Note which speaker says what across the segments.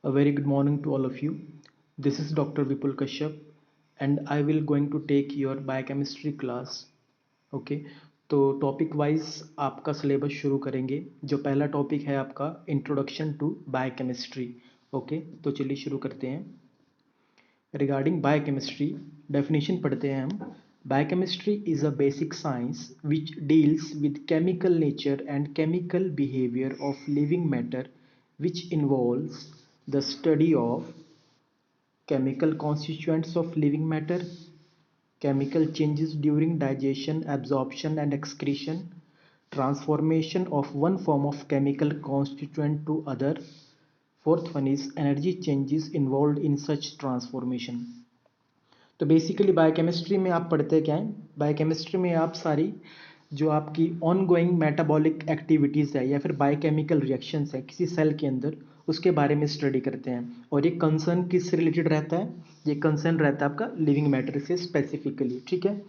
Speaker 1: A very good morning to all of you. This is Dr. Vipul Kashyap and I will going to take your biochemistry class. Okay, तो topic wise आपका syllabus शुरू करेंगे। जो पहला topic है आपका introduction to biochemistry. Okay, तो चलिए शुरू करते हैं। रिगार्डिंग बायोकेमिस्ट्री डेफिनेशन पढ़ते हैं हम। Biochemistry is a basic science which deals with chemical nature and chemical behaviour of living matter which involves the study of chemical constituents of living matter, chemical changes during digestion, absorption and excretion, transformation of one form of chemical constituent to other. Fourth one is energy changes involved in such transformation. तो basically biochemistry में आप पढ़ते क्या हैं? Biochemistry में आप सारी जो आपकी ऑन गोइंग मेटाबॉलिक एक्टिविटीज़ है या फिर बायोकेमिकल रिएक्शंस है किसी सेल के अंदर, उसके बारे में स्टडी करते हैं। और ये कंसर्न किससे रिलेटेड रहता है? ये कंसर्न रहता है आपका लिविंग मैटर से स्पेसिफिकली, ठीक है।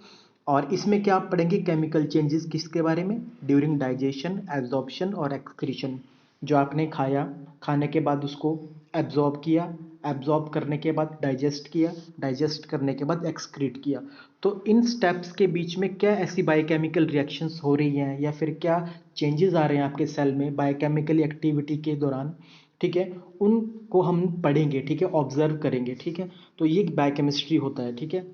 Speaker 1: और इसमें क्या आप पढ़ेंगे? केमिकल चेंजेस किसके बारे में? ड्यूरिंग डाइजेशन, एब्जॉर्प्शन और एक्सक्रीशन। जो आपने खाया, खाने के बाद उसको एब्जॉर्ब किया, एब्जॉर्ब करने के बाद डाइजेस्ट किया, डाइजेस्ट करने के बाद एक्सक्रीट किया। तो इन स्टेप्स के बीच में क्या ऐसी बायोकेमिकल रिएक्शंस हो रही हैं या फिर क्या चेंजेस आ रहे हैं आपके सेल में बायोकेमिकल एक्टिविटी के दौरान, ठीक है, उनको हम पढ़ेंगे, ठीक है, ऑब्जर्व करेंगे, ठीक है। तो ये बायोकेमिस्ट्री होता है, ठीक है।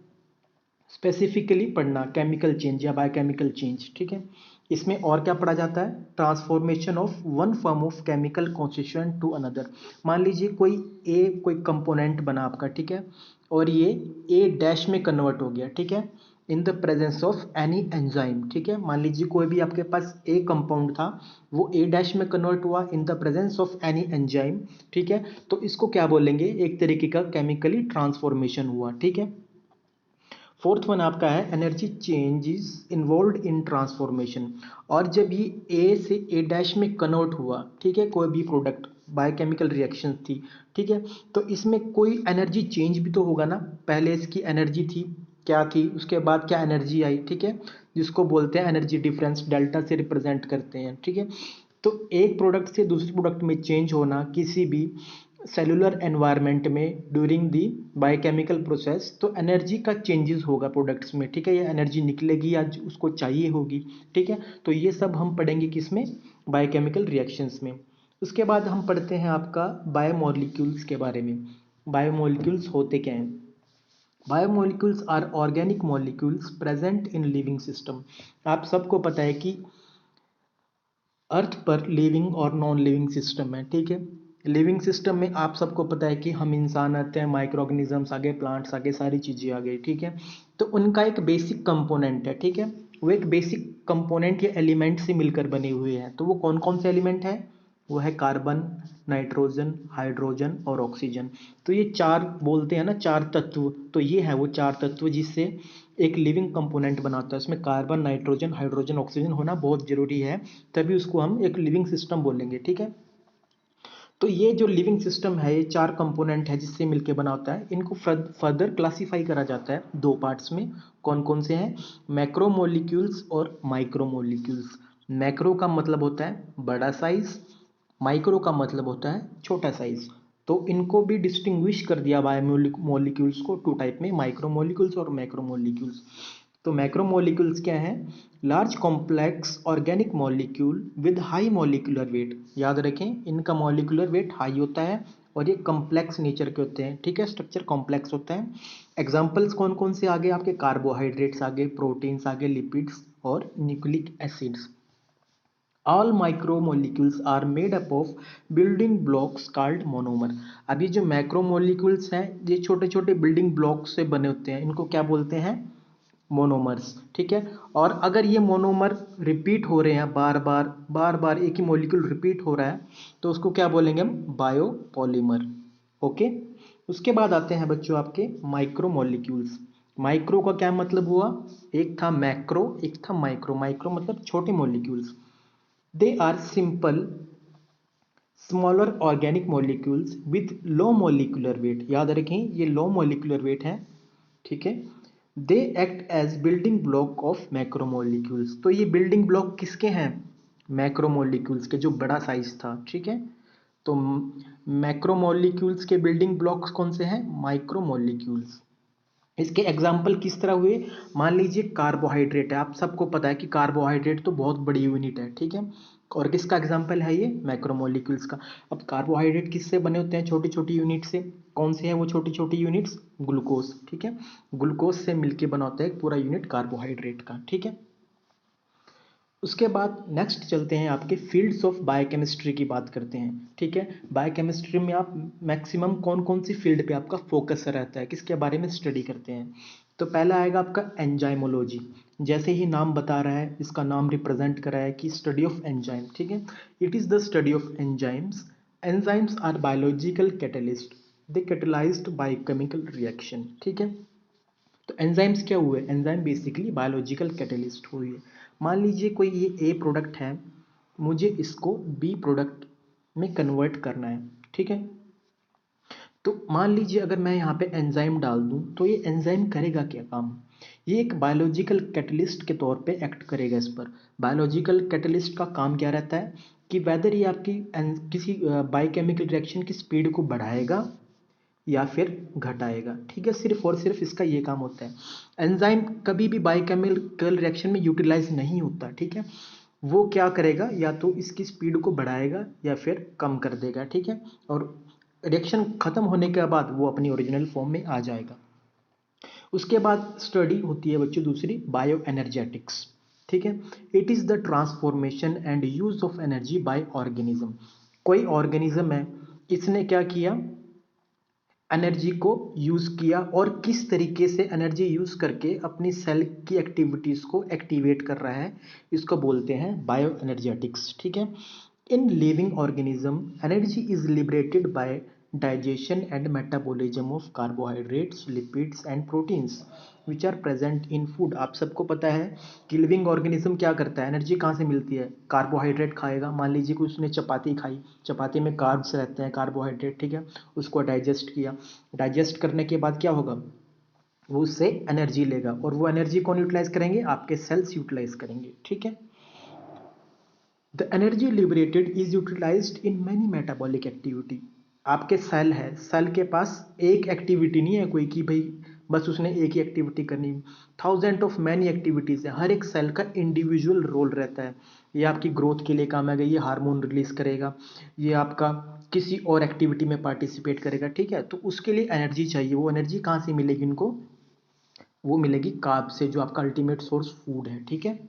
Speaker 1: स्पेसिफिकली पढ़ना केमिकल चेंज या बायोकेमिकल चेंज, ठीक है। इसमें और क्या पढ़ा जाता है? Transformation of one form of chemical constituent to another. मान लीजिए कोई कंपोनेंट बना आपका, ठीक है, और ये ए डैश में कन्वर्ट हो गया, ठीक है, in the presence of any enzyme, ठीक है। मान लीजिए कोई भी आपके पास ए कंपाउंड था, वो ए डैश में कन्वर्ट हुआ in the presence of any enzyme, ठीक है। तो इसको क्या बोलेंगे? एक तरीके का केमिकली ट्रांसफॉर्मेशन हुआ, ठीक है। फोर्थ वन आपका है energy changes involve in transformation. और जब ये ए से ए डैश में कन्वर्ट हुआ, ठीक है, कोई भी प्रोडक्ट, बायोकेमिकल रिएक्शन थी, ठीक है, तो इसमें कोई एनर्जी चेंज भी तो होगा ना। पहले इसकी एनर्जी थी, क्या थी, उसके बाद क्या एनर्जी आई, ठीक है, जिसको बोलते हैं एनर्जी डिफरेंस, डेल्टा से रिप्रेजेंट करते हैं, ठीक है। तो एक प्रोडक्ट से दूसरे प्रोडक्ट में चेंज होना किसी भी सेलुलर एनवायरनमेंट में ड्यूरिंग दी बायोकेमिकल प्रोसेस, तो एनर्जी का चेंजेस होगा प्रोडक्ट्स में, ठीक है। ये एनर्जी निकलेगी या उसको चाहिए होगी, ठीक है। तो ये सब हम पढ़ेंगे किसमें? बायोकेमिकल रिएक्शंस में। उसके बाद हम पढ़ते हैं आपका बायोमोलिक्यूल्स के बारे में। बायोमोलिक्यूल्स होते क्या हैं? Biomolecules are organic molecules present in living system. आप सबको पता है कि अर्थ पर लिविंग और नॉन लिविंग सिस्टम है, ठीक है। लिविंग सिस्टम में आप सबको पता है कि हम इंसान आते हैं, माइक्रो ऑर्गेनिजम्स आगे, प्लांट्स आगे, सारी चीज़ें आ गई, ठीक है। तो उनका एक बेसिक कंपोनेंट है, ठीक है। वो एक बेसिक कंपोनेंट या एलिमेंट से मिलकर बने हुए हैं। तो वो कौन कौन से एलिमेंट हैं? वो है कार्बन, नाइट्रोजन, हाइड्रोजन और ऑक्सीजन। तो ये चार बोलते हैं ना, चार तत्व। तो ये है वो चार तत्व जिससे एक लिविंग कंपोनेंट बनाता है। उसमें कार्बन, नाइट्रोजन, हाइड्रोजन, ऑक्सीजन होना बहुत जरूरी है, तभी उसको हम एक लिविंग सिस्टम बोलेंगे, ठीक है। तो ये जो लिविंग सिस्टम है, ये चार कंपोनेंट है जिससे मिलके बना होता है। इनको फर्दर क्लासिफाई करा जाता है दो पार्ट्स में। कौन कौन से हैं? मैक्रोमोलिक्यूल्स और माइक्रोमोलिक्यूल्स। मैक्रो का मतलब होता है बड़ा साइज, माइक्रो का मतलब होता है छोटा साइज। तो इनको भी डिस्टिंग्विश कर दिया बायोमोलिक्यूल्स को टू टाइप में, माइक्रोमोलिक्यूल्स और मैक्रोमोलिक्यूल्स। तो मैक्रोमोलिक्यूल्स क्या है? Large complex organic molecule with high molecular weight. याद रखें, इनका मॉलिक्यूलर वेट हाई होता है और ये कॉम्प्लेक्स नेचर के होते हैं, ठीक है। स्ट्रक्चर कॉम्प्लेक्स होता है। एग्जाम्पल्स कौन कौन से आगे? आपके कार्बोहाइड्रेट्स आगे, प्रोटीन्स आगे, लिपिड्स और nucleic acids. All micromolecules are made up of building blocks called monomer। अब ये जो मैक्रोमोलिक्यूल्स हैं, ये छोटे छोटे बिल्डिंग ब्लॉक्स से बने होते हैं, इनको क्या बोलते हैं? मोनोमर्स, ठीक है। और अगर ये मोनोमर रिपीट हो रहे हैं, बार बार एक ही मॉलिक्यूल रिपीट हो रहा है, तो उसको क्या बोलेंगे हम? बायोपॉलीमर। ओके। उसके बाद आते हैं बच्चों आपके माइक्रोमोलिक्यूल्स। माइक्रो का क्या मतलब हुआ? एक था मैक्रो, एक था माइक्रो। माइक्रो मतलब छोटे molecules. They are simple smaller organic molecules with low molecular weight. याद रखें, ये लो मॉलिक्यूलर वेट है, ठीक है। They act as building block of macromolecules. तो ये बिल्डिंग ब्लॉक किसके हैं? मैक्रोमोलिक्यूल्स के, जो बड़ा साइज था, ठीक है। तो मैक्रोमोलिक्यूल्स के बिल्डिंग ब्लॉक्स कौन से हैं? माइक्रोमोलिक्यूल्स। इसके एग्जाम्पल किस तरह हुए? मान लीजिए कार्बोहाइड्रेट है, आप सबको पता है कि कार्बोहाइड्रेट तो बहुत बड़ी यूनिट है, ठीक है। और किसका एग्जाम्पल है ये? मैक्रोमोलिक्यूल्स का। अब कार्बोहाइड्रेट किससे बने होते हैं? छोटी छोटी यूनिट से। कौन से हैं वो छोटी छोटी यूनिट्स? ग्लूकोज, ठीक है। ग्लूकोज से मिलके बना होता है एक पूरा यूनिट कार्बोहाइड्रेट का, ठीक है। उसके बाद नेक्स्ट चलते हैं, आपके फील्ड्स ऑफ बायोकेमिस्ट्री की बात करते हैं, ठीक है। बायोकेमिस्ट्री में आप मैक्सिमम कौन कौन सी फील्ड पे आपका फोकस रहता है, किसके बारे में स्टडी करते हैं? तो पहला आएगा आपका एंजाइमोलॉजी। जैसे ही नाम बता रहा है, इसका नाम रिप्रेजेंट कर रहा है कि स्टडी ऑफ एंजाइम, ठीक है। It is the study of enzymes. Enzymes are biological catalyst, they catalysed by chemical reaction, ठीक है। तो एंजाइम्स क्या हुए? एंजाइम बेसिकली बायोलॉजिकल कैटलिस्ट हुई है। मान लीजिए कोई ये ए प्रोडक्ट है, मुझे इसको बी प्रोडक्ट में कन्वर्ट करना है, ठीक है। तो मान लीजिए अगर मैं यहाँ पे एंजाइम डाल दूँ तो ये एंजाइम करेगा क्या काम? ये एक बायोलॉजिकल कैटलिस्ट के तौर पे एक्ट करेगा इस पर। बायोलॉजिकल कैटलिस्ट का काम क्या रहता है कि वेदर ये आपकी किसी बायोकेमिकल रिएक्शन की स्पीड को बढ़ाएगा या फिर घटाएगा, ठीक है। सिर्फ और सिर्फ इसका ये काम होता है। एंजाइम कभी भी बायोकेमिकल रिएक्शन में यूटिलाइज नहीं होता, ठीक है। वो क्या करेगा, या तो इसकी स्पीड को बढ़ाएगा या फिर कम कर देगा, ठीक है। और रिएक्शन खत्म होने के बाद वो अपनी ओरिजिनल फॉर्म में आ जाएगा। उसके बाद स्टडी होती है बच्चों दूसरी, बायो एनर्जेटिक्स, ठीक है। It is the transformation and use of energy by organism. कोई ऑर्गेनिज्म है, इसने क्या किया? एनर्जी को यूज़ किया, और किस तरीके से एनर्जी यूज़ करके अपनी सेल की एक्टिविटीज़ को एक्टिवेट कर रहा है, इसको बोलते हैं बायो एनर्जेटिक्स, ठीक है। In living organism energy is liberated by digestion and metabolism of carbohydrates, lipids and proteins which are present in food. आप सबको पता है कि लिविंग ऑर्गेनिज्म क्या करता है? एनर्जी कहाँ से मिलती है? कार्बोहाइड्रेट खाएगा। मान लीजिए कि उसने चपाती खाई, चपाती में कार्ब्स रहते हैं, कार्बोहाइड्रेट, ठीक है। उसको डाइजेस्ट किया, डाइजेस्ट करने के बाद क्या होगा? वो उससे एनर्जी लेगा, और वो एनर्जी कौन यूटिलाइज करेंगे? आपके सेल्स यूटिलाइज करेंगे, ठीक है। The energy liberated is utilised in many metabolic activity. आपके सेल है, सेल के पास एक एक्टिविटी नहीं है कोई कि भाई बस उसने एक ही एक्टिविटी करनी। थाउजेंड ऑफ मैनी एक्टिविटीज़ है, हर एक सेल का इंडिविजुअल रोल रहता है। ये आपकी ग्रोथ के लिए काम आएगा, ये हार्मोन रिलीज करेगा, ये आपका किसी और एक्टिविटी में पार्टिसिपेट करेगा, ठीक है। तो उसके लिए एनर्जी चाहिए। वो एनर्जी कहाँ से मिलेगी उनको? वो मिलेगी कार्ब से, जो आपका अल्टीमेट सोर्स फूड है, ठीक है।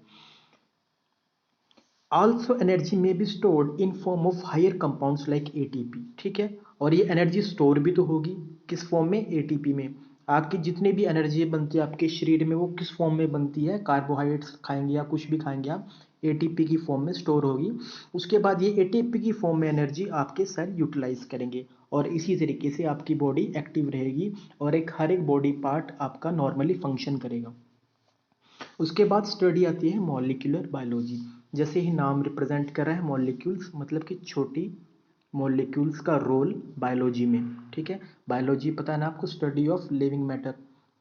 Speaker 1: आल्सो एनर्जी में be stored in form of higher compounds like ATP, ठीक है। और ये एनर्जी स्टोर भी तो होगी किस फॉर्म में? एटीपी में। आपकी जितनी भी एनर्जी बनती है आपके शरीर में, वो किस फॉर्म में बनती है? कार्बोहाइड्रेट्स खाएंगे या कुछ भी खाएंगे आप, एटीपी की फॉर्म में स्टोर होगी। उसके बाद ये एटीपी की फॉर्म में एनर्जी आपके सेल यूटिलाइज करेंगे, और इसी तरीके से आपकी बॉडी एक्टिव रहेगी, और हर एक बॉडी पार्ट आपका नॉर्मली फंक्शन करेगा। उसके बाद स्टडी आती है मॉलिक्यूलर बायोलॉजी। जैसे ही नाम रिप्रेजेंट कर रहा है, मॉलिक्यूल्स मतलब कि छोटी मॉलिक्यूल्स का रोल बायोलॉजी में, ठीक है। बायोलॉजी पता है ना आपको, स्टडी ऑफ लिविंग मैटर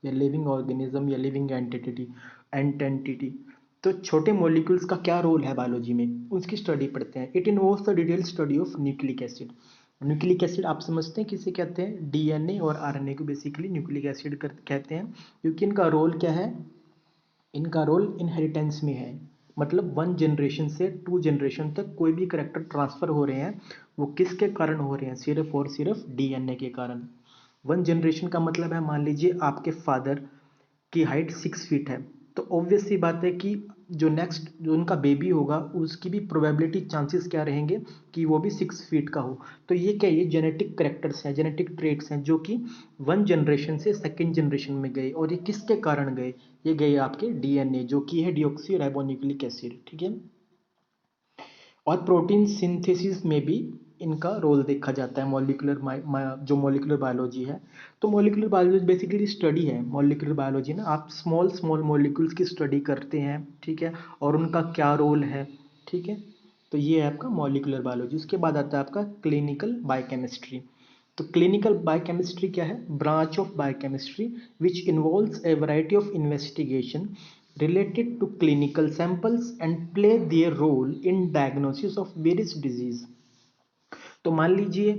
Speaker 1: या लिविंग ऑर्गेनिज्म या लिविंग एंटिटी। तो छोटे मॉलिक्यूल्स का क्या रोल है बायोलॉजी में, उसकी स्टडी पढ़ते हैं। It involves the detail study of nucleic acid. Nucleic acid आप समझते हैं किसे कहते हैं? डीएनए और आरएनए को बेसिकली न्यूक्लिक एसिड कहते हैं, क्योंकि इनका रोल क्या है? इनका रोल इनहेरिटेंस में है। मतलब वन जनरेशन से टू जनरेशन तक कोई भी करेक्टर ट्रांसफर हो रहे हैं, वो किसके कारण हो रहे हैं? सिर्फ और सिर्फ डीएनए के कारण। वन जनरेशन का मतलब है, मान लीजिए आपके फादर की हाइट 6 फीट है, तो ऑब्वियस सी बात है कि जो नेक्स्ट जो उनका बेबी होगा उसकी भी प्रोबेबिलिटी चांसेस क्या रहेंगे कि वो भी 6 फीट का हो। तो ये क्या, ये जेनेटिक करेक्टर्स हैं, जेनेटिक ट्रेट्स हैं, जो कि वन जनरेशन से सेकेंड जनरेशन में गए। और ये किसके कारण गए? ये गए आपके डीएनए, जो कि है डिऑक्सी राइबोन्यूक्लिक एसिड, ठीक है। और प्रोटीन सिंथेसिस में भी इनका रोल देखा जाता है। जो मॉलिक्यूलर बायोलॉजी है, तो मॉलिक्यूलर बायोलॉजी बेसिकली स्टडी है। मॉलिक्यूलर बायोलॉजी ना, आप स्मॉल स्मॉल मॉलिक्यूल्स की स्टडी करते हैं, ठीक है, और उनका क्या रोल है, ठीक है। तो ये है आपका मॉलिक्यूलर बायोलॉजी। उसके बाद आता है आपका क्लिनिकल बायोकेमिस्ट्री। तो क्लिनिकल बायोकेमिस्ट्री क्या है? Branch of biochemistry which involves A variety of investigation related to clinical samples and play their role in diagnosis of various disease। तो मान लीजिए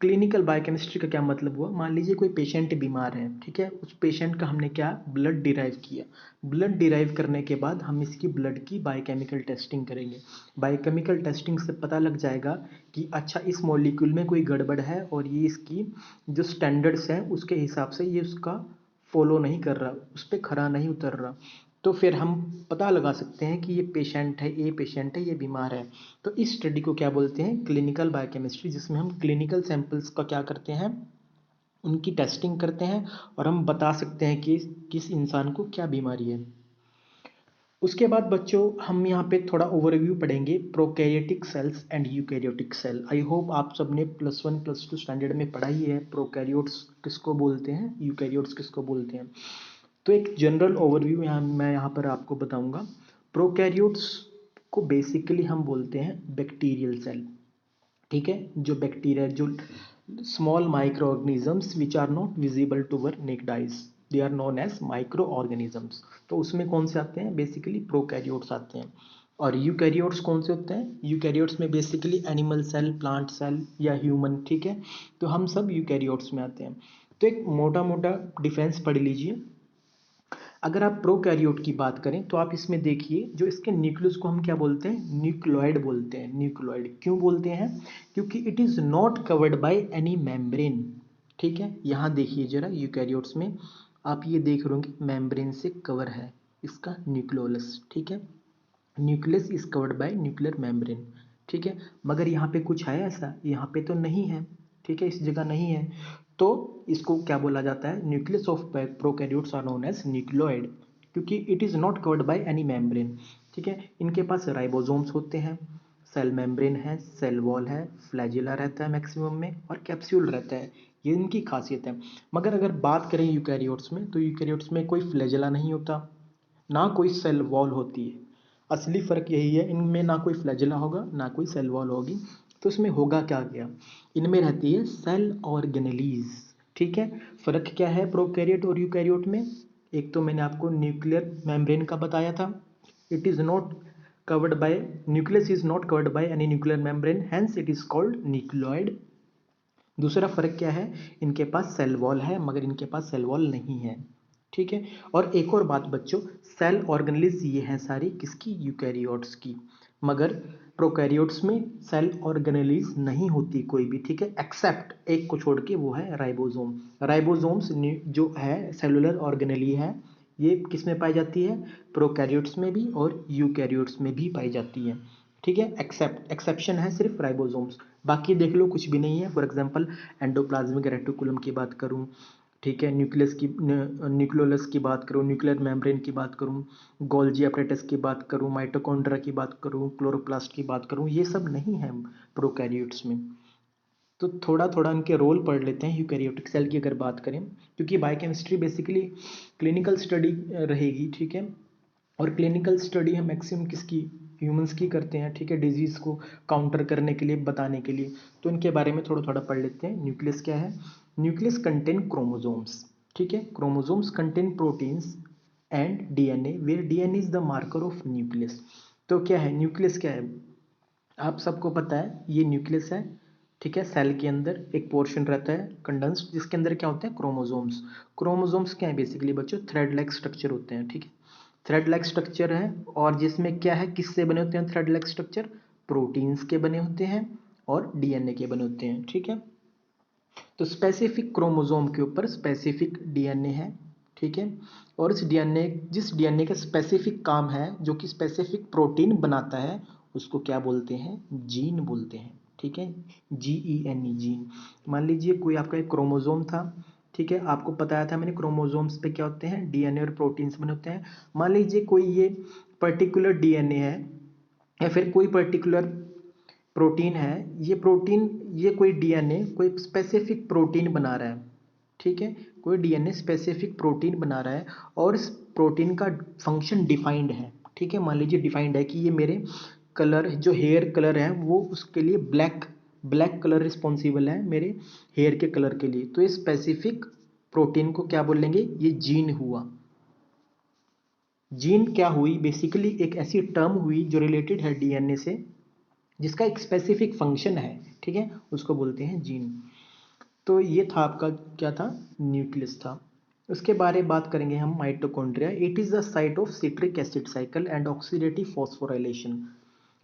Speaker 1: क्लिनिकल बायोकेमिस्ट्री का क्या मतलब हुआ, मान लीजिए कोई पेशेंट बीमार है, ठीक है, उस पेशेंट का हमने क्या ब्लड डिराइव किया। ब्लड डिराइव करने के बाद हम इसकी ब्लड की बायोकेमिकल टेस्टिंग करेंगे। बायोकेमिकल टेस्टिंग से पता लग जाएगा कि अच्छा इस मॉलिक्यूल में कोई गड़बड़ है और ये इसकी जो स्टैंडर्ड्स हैं उसके हिसाब से ये उसका फॉलो नहीं कर रहा, उस पर खरा नहीं उतर रहा। तो फिर हम पता लगा सकते हैं कि ये पेशेंट है, ये पेशेंट है, ये बीमार है। तो इस स्टडी को क्या बोलते हैं, क्लिनिकल बायोकेमिस्ट्री, जिसमें हम क्लिनिकल सैंपल्स का क्या करते हैं, उनकी टेस्टिंग करते हैं और हम बता सकते हैं कि किस इंसान को क्या बीमारी है। उसके बाद बच्चों हम यहाँ पे थोड़ा ओवरव्यू पढ़ेंगे prokaryotic cells and eukaryotic cell. I hope आप सबने +1 +2 स्टैंडर्ड में पढ़ा ही है प्रोकैरियोट्स किसको बोलते हैं, यूकैरियोट्स किसको बोलते हैं। तो एक जनरल ओवरव्यू मैं यहाँ पर आपको बताऊंगा। प्रोकैरियोट्स को बेसिकली हम बोलते हैं बैक्टीरियल सेल, ठीक है, जो बैक्टीरिया, जो small micro organisms which are not visible to our naked eyes, they are known as micro organisms. तो उसमें कौन से आते हैं, बेसिकली प्रोकैरियोट्स आते हैं। और यूकैरियोट्स कौन से होते हैं, यूकैरियोट्स में basically animal cell, plant cell या ह्यूमन, ठीक है, तो हम सब यूकैरियोट्स में आते हैं। तो एक मोटा मोटा डिफरेंस पढ़ लीजिए। अगर आप प्रोकैरियोट की बात करें तो आप इसमें देखिए जो इसके न्यूक्लियस को हम क्या बोलते हैं, न्यूक्लियोइड बोलते हैं। न्यूक्लियोइड क्यों बोलते हैं, क्योंकि it is not covered by any membrane, ठीक है। यहाँ देखिए जरा यूकैरियोट्स में आप ये देख रहे होंगे मेम्ब्रेन से कवर है इसका न्यूक्लियोलस, ठीक है, nucleus is covered by nuclear membrane, ठीक है। मगर यहाँ पे कुछ है ऐसा, यहाँ पे तो नहीं है, ठीक है, इस जगह नहीं है। तो इसको क्या बोला जाता है, nucleus of prokaryotes are known as nucleoid, क्योंकि it is not covered by any membrane, ठीक है। इनके पास राइबोसोम्स होते हैं, सेल मेम्ब्रेन है, सेल वॉल है, फ्लैजिला रहता है मैक्सिमम में और कैप्सूल रहता है, ये इनकी खासियत है। मगर अगर बात करें यूकैरियोट्स में तो यूकैरियोट्स में कोई फ्लैजिला नहीं होता, ना कोई सेल वॉल होती है। असली फ़र्क यही है, इनमें ना कोई फ्लैजिला होगा ना कोई सेल वॉल होगी। तो इसमें होगा क्या क्या, इनमें रहती है सेल ऑर्गेनेलीज, ठीक है। फ़र्क क्या है प्रोकैरियोट और यूकैरियोट में, एक तो मैंने आपको न्यूक्लियर मेम्ब्रेन का बताया था, it is not covered by, nucleus is not covered by any nuclear membrane, hence it is called nucleoid। दूसरा फर्क क्या है, इनके पास सेल वॉल है मगर इनके पास सेल वॉल नहीं है, ठीक है। और एक और बात बच्चों, सेल ऑर्गेनेल्स ये हैं सारी किसकी, यूकैरियोट्स की, मगर प्रोकैरियोट्स में सेल ऑर्गेनेल्स नहीं होती कोई भी, ठीक है, एक्सेप्ट एक को छोड़ के, वो है राइबोसोम। राइबोसोम्स जो है सेलुलर ऑर्गेनेली है, ये किस में पाई जाती है, प्रोकैरियोट्स में भी और यूकैरियोट्स में भी पाई जाती है, ठीक है। एक्सेप्शन है सिर्फ राइबोसोम्स, बाकी देख लो कुछ भी नहीं है। फॉर एग्जांपल एंडोप्लाज्मिक रेटिकुलम की बात करूं, ठीक है, न्यूक्लियस की, न्यूक्लियोलस की बात करूं, न्यूक्लियर मेम्ब्रेन की बात करूं, गोल्जी अपरेटस की बात करूं, माइटोकॉन्ड्रिया की बात करूं, क्लोरोप्लास्ट की बात करूं, ये सब नहीं है प्रोकैरियोट्स में। तो थोड़ा थोड़ा इनके रोल पढ़ लेते हैं यूकैरियोटिक सेल की अगर बात करें, क्योंकि बायोकेमिस्ट्री बेसिकली क्लिनिकल स्टडी रहेगी, ठीक है। और क्लिनिकल स्टडी हम मैक्सिमम किसकी, ह्यूमंस की करते हैं, ठीक है, डिजीज़ को काउंटर करने के लिए, बताने के लिए। तो इनके बारे में थोड़ा थोड़ा पढ़ लेते हैं। न्यूक्लियस क्या है, न्यूक्लियस कंटेन क्रोमोसोम्स, ठीक है, chromosomes contain proteins and DNA, where DNA is the marker of nucleus. तो क्या है न्यूक्लियस, क्या है, आप सबको पता है ये न्यूक्लियस है, ठीक है। सेल के अंदर एक पोर्शन रहता है कंडेंस्ड, जिसके अंदर क्या होते हैं, क्रोमोसोम्स। क्रोमोसोम्स क्या है बेसिकली बच्चों, थ्रेड लाइक स्ट्रक्चर होते हैं, ठीक है, थ्रेड लाइक स्ट्रक्चर है। और जिसमें क्या है, किससे बने होते हैं थ्रेड लाइक स्ट्रक्चर, प्रोटीन्स के बने होते हैं और डीएनए के बने होते हैं, ठीक है। तो स्पेसिफिक क्रोमोसोम के ऊपर स्पेसिफिक डीएनए है, ठीक है। और इस डीएनए, जिस डीएनए का स्पेसिफिक काम है, जो कि स्पेसिफिक प्रोटीन बनाता है, उसको क्या बोलते हैं, जीन बोलते हैं, ठीक है, GENE, जीन। मान लीजिए कोई आपका एक क्रोमोसोम था, ठीक है, आपको बताया था मैंने क्रोमोसोम्स पे क्या होते हैं, डीएनए और प्रोटीन्स बने होते हैं। मान लीजिए कोई ये पर्टिकुलर डीएनए है या फिर कोई पर्टिकुलर प्रोटीन है, ये प्रोटीन, ये कोई डीएनए कोई स्पेसिफिक प्रोटीन बना रहा है, ठीक है, कोई डीएनए स्पेसिफिक प्रोटीन बना रहा है और इस प्रोटीन का फंक्शन डिफाइंड है, ठीक है। मान लीजिए डिफाइंड है कि ये मेरे कलर, जो हेयर कलर है वो उसके लिए ब्लैक, ब्लैक कलर रिस्पॉन्सिबल है मेरे हेयर के कलर के लिए। तो इस स्पेसिफिक प्रोटीन को क्या बोलेंगे, ये जीन हुआ। जीन क्या हुई, बेसिकली एक ऐसी टर्म हुई जो रिलेटेड है डीएनए से, जिसका एक स्पेसिफिक फंक्शन है, ठीक है, उसको बोलते हैं जीन। तो ये था आपका क्या था, न्यूक्लियस था। उसके बारे में बात करेंगे हम mitochondria. It is the site of citric acid cycle and oxidative phosphorylation,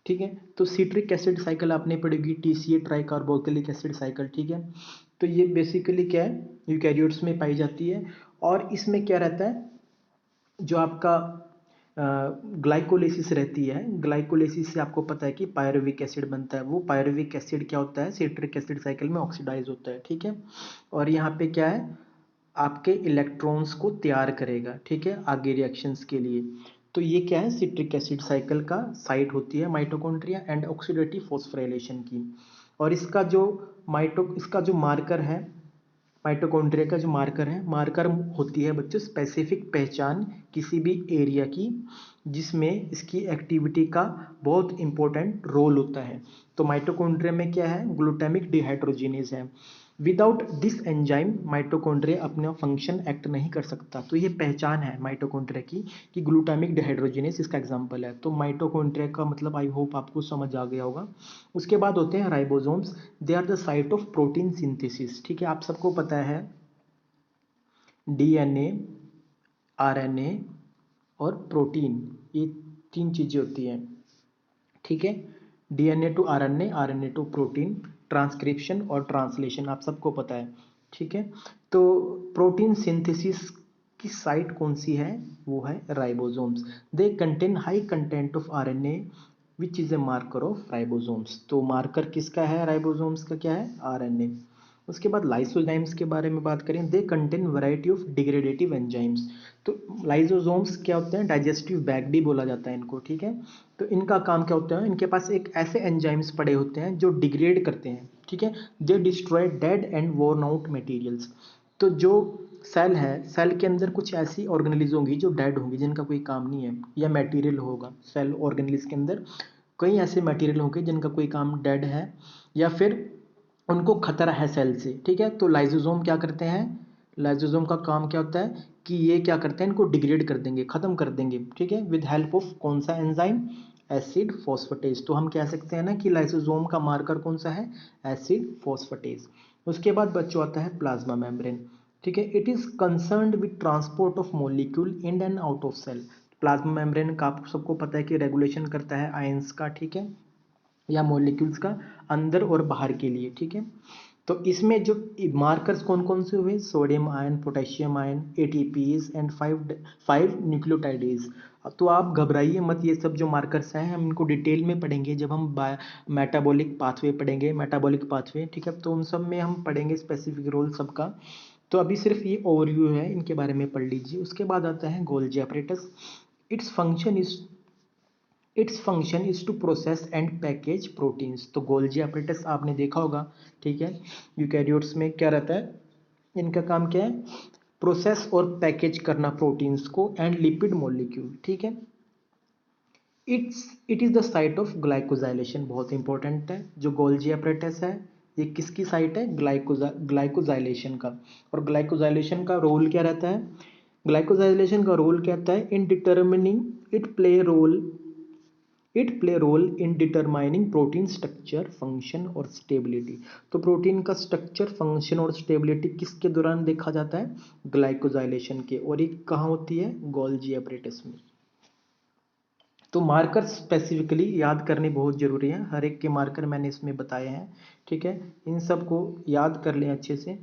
Speaker 1: ठीक है। तो सिट्रिक एसिड साइकिल आपने पढ़ेगी, TCA try carboxylic acid cycle, ठीक है। तो ये बेसिकली क्या है, यूकैरियोट्स में पाई जाती है। और इसमें क्या रहता है, जो आपका ग्लाइकोलिसिस रहती है, ग्लाइकोलिसिस से आपको पता है कि पायरुविक एसिड बनता है। वो पायरुविक एसिड क्या होता है, सिट्रिक एसिड साइकिल में ऑक्सीडाइज होता है, ठीक है। और यहाँ पे क्या है, आपके इलेक्ट्रॉन्स को तैयार करेगा, ठीक है, आगे रिएक्शंस के लिए। तो ये क्या है, सिट्रिक एसिड साइकिल का साइट होती है माइटोकॉन्ड्रिया एंड ऑक्सीडेटिव फॉस्फोराइलेशन की। और इसका जो मार्कर है, माइटोकॉन्ड्रिया का जो मार्कर है, मार्कर होती है बच्चों स्पेसिफिक पहचान किसी भी एरिया की, जिसमें इसकी एक्टिविटी का बहुत इंपॉर्टेंट रोल होता है। तो माइटोकॉन्ड्रिया में क्या है, ग्लूटामिक डिहाइड्रोजिनेज है। विदाउट दिस एंजाइम माइटोकॉन्ड्रिया अपना फंक्शन एक्ट नहीं कर सकता। तो ये पहचान है माइटोकॉन्ड्रिया की कि ग्लूटामिक डिहाइड्रोजिनेज इसका एग्जांपल है। तो माइटोकॉन्ड्रिया का मतलब आई होप आपको समझ आ गया होगा। उसके बाद होते हैं ribosomes. They are the site of protein synthesis, ठीक है। आप सबको पता है डीएनए, आरएनए और प्रोटीन, ये तीन चीज़ें होती हैं, ठीक है। DNA to RNA, RNA to protein, transcription और ट्रांसलेशन आप सबको पता है, ठीक है। तो प्रोटीन सिंथेसिस की साइट कौन सी है, वो है ribosomes. They contain high content of RNA which is a marker of ribosomes. तो मार्कर किसका है, राइबोसोम्स का क्या है, आरएनए। उसके बाद लाइसोजाइम्स के बारे में बात करें, they contain variety of degradative enzymes. तो लाइसोसोम्स क्या होते हैं, डाइजेस्टिव बैग भी बोला जाता है इनको, ठीक है। तो इनका काम क्या होता है, इनके पास एक ऐसे एंजाइम्स पड़े होते हैं जो डिग्रेड करते हैं, ठीक है। दे destroy dead and worn out materials. तो जो सेल है, सेल के अंदर कुछ ऐसी ऑर्गेनेलिज होंगी जो डेड होंगी, जिनका कोई काम नहीं है, या मटेरियल होगा सेल ऑर्गेनेलिज के अंदर, कई ऐसे मटेरियल होंगे जिनका कोई काम डेड है या फिर उनको खतरा है सेल से, ठीक है। तो लाइसोसोम क्या करते हैं, लाइसोसोम का काम क्या होता है कि ये क्या करते हैं, इनको डिग्रेड कर देंगे, खत्म कर देंगे, ठीक है, विद हेल्प ऑफ कौन सा एंजाइम, एसिड फोस्फेटेज। तो हम कह सकते हैं ना कि लाइसोसोम का मार्कर कौन सा है, एसिड फोस्फेटेज। उसके बाद बच्चों आता है प्लाज्मा मेम्ब्रेन, ठीक है। It is concerned with transport of molecule in and out of cell. Plasma membrane का आप सबको पता है कि रेगुलेशन करता है आयंस का, ठीक है, या मॉलिक्यूल्स का अंदर और बाहर के लिए, ठीक है। तो इसमें जो मार्कर्स कौन कौन से हुए, sodium ion, potassium ion, ATPs and five nucleotidase. तो आप घबराइए मत, ये सब जो मार्कर्स हैं हम इनको डिटेल में पढ़ेंगे जब हम मेटाबॉलिक पाथवे पढ़ेंगे, मेटाबॉलिक पाथवे, ठीक है। तो उन सब में हम पढ़ेंगे स्पेसिफिक रोल सबका। तो अभी सिर्फ ये ओवरव्यू है, इनके बारे में पढ़ लीजिए। उसके बाद आता है Golgi apparatus। Its function is its function is to process and package proteins. तो गोल्जी apparatus आपने देखा होगा, ठीक है। यूकैरियोट्स में क्या रहता है, इनका काम क्या है, प्रोसेस और पैकेज करना प्रोटीन्स को एंड लिपिड मॉलिक्यूल, ठीक है। It is the site of glycosylation, बहुत इंपॉर्टेंट है। जो गोल्जी apparatus है, ये किसकी साइट है, ग्लाइकोजाइलेशन का। और ग्लाइकोजाइलेशन का रोल क्या रहता है, ग्लाइकोजाइलेशन का रोल क्या रहता है, in determining it play role in determining protein structure, function और स्टेबिलिटी। तो प्रोटीन का स्ट्रक्चर, फंक्शन और स्टेबिलिटी किसके दौरान देखा जाता है, ग्लाइकोजाइलेशन के। और ये कहाँ होती है, गोल्जी apparatus में। तो मार्कर स्पेसिफिकली याद करने बहुत ज़रूरी है, हर एक के मार्कर मैंने इसमें बताए हैं, ठीक है। इन सब को याद कर लें अच्छे से।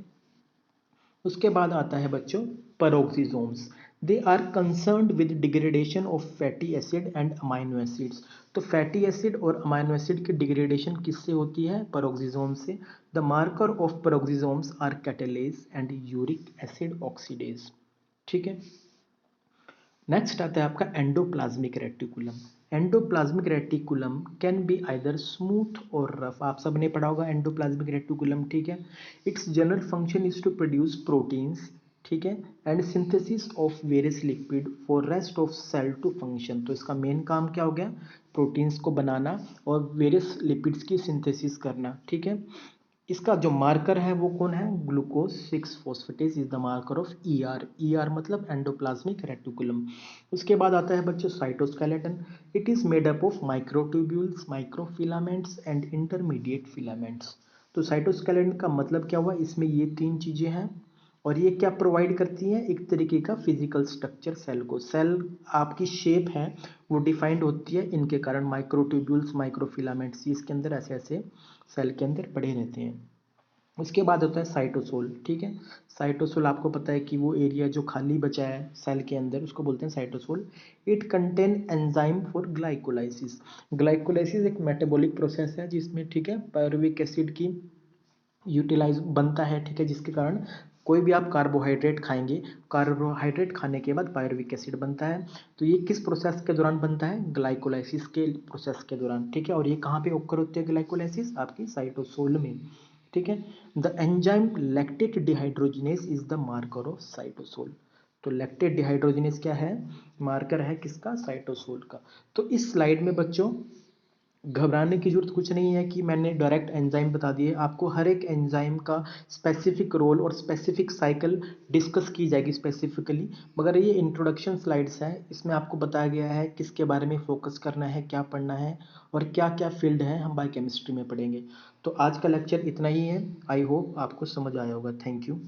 Speaker 1: उसके बाद आता है बच्चों peroxisomes. They are concerned with degradation of fatty acid and amino acids. तो फैटी एसिड और अमाइनो एसिड की डिग्रेडेशन किससे होती है, पेरोक्सिसोम से। The marker of peroxisomes are catalase and uric acid oxidase, ठीक है। नेक्स्ट आता है आपका endoplasmic reticulum. Endoplasmic reticulum can be either smooth और रफ। आप सब ने पढ़ा होगा एंडोप्लाज्मिक रेटिकुलम, ठीक है। It's general function is to produce proteins, ठीक है, and synthesis of various lipid for rest of cell to function. तो इसका मेन काम क्या हो गया, प्रोटीन्स को बनाना और वेरियस लिपिड्स की सिंथेसिस करना, ठीक है। इसका जो मार्कर है वो कौन है, glucose 6 phosphatase is the marker of ER. ER मतलब एंडोप्लाज्मिक रेटिकुलम। उसके बाद आता है बच्चों cytoskeleton. It is made up of microtubules, microfilaments and intermediate filaments. तो साइटोस्केलेटन का मतलब क्या हुआ, इसमें ये तीन चीजें हैं और ये क्या प्रोवाइड करती हैं, एक तरीके का फिजिकल स्ट्रक्चर सेल को। सेल आपकी शेप है वो डिफाइंड होती है इनके कारण, माइक्रोट्यूब्यूल्स, माइक्रोफिलामेंट्स इसके अंदर ऐसे ऐसे सेल के अंदर पड़े रहते हैं। उसके बाद होता है साइटोसोल। ठीक है, साइटोसोल आपको पता है कि वो एरिया जो खाली बचा है सेल के अंदर उसको बोलते हैं cytosol. It contain enzyme for glycolysis. Glycolysis एक मेटाबॉलिक प्रोसेस है जिसमें, ठीक है, पायरुविक एसिड की यूटिलाइज बनता है, ठीक है, जिसके कारण कोई भी आप कार्बोहाइड्रेट खाएंगे, कार्बोहाइड्रेट खाने के बाद पायरुविक एसिड बनता है। तो ये किस प्रोसेस के दौरान बनता है, ग्लाइकोलाइसिस के प्रोसेस के दौरान, ठीक है। और ये कहाँ पे ओकर होती है ग्लाइकोलाइसिस, आपकी साइटोसोल में, ठीक है। The enzyme lactate dehydrogenase is the marker of cytosol. तो लैक्टेट डिहाइड्रोजिनेस क्या है, मार्कर है किसका, साइटोसोल का। तो इस स्लाइड में बच्चों घबराने की जरूरत कुछ नहीं है कि मैंने डायरेक्ट एंजाइम बता दिए, आपको हर एक एंजाइम का स्पेसिफिक रोल और स्पेसिफिक साइकिल डिस्कस की जाएगी स्पेसिफिकली। मगर ये इंट्रोडक्शन स्लाइड्स है, इसमें आपको बताया गया है किसके बारे में फोकस करना है, क्या पढ़ना है और क्या क्या फील्ड है हम बायोकेमिस्ट्री में पढ़ेंगे। तो आज का लेक्चर इतना ही है, आई होप आपको समझ आया होगा। Thank you.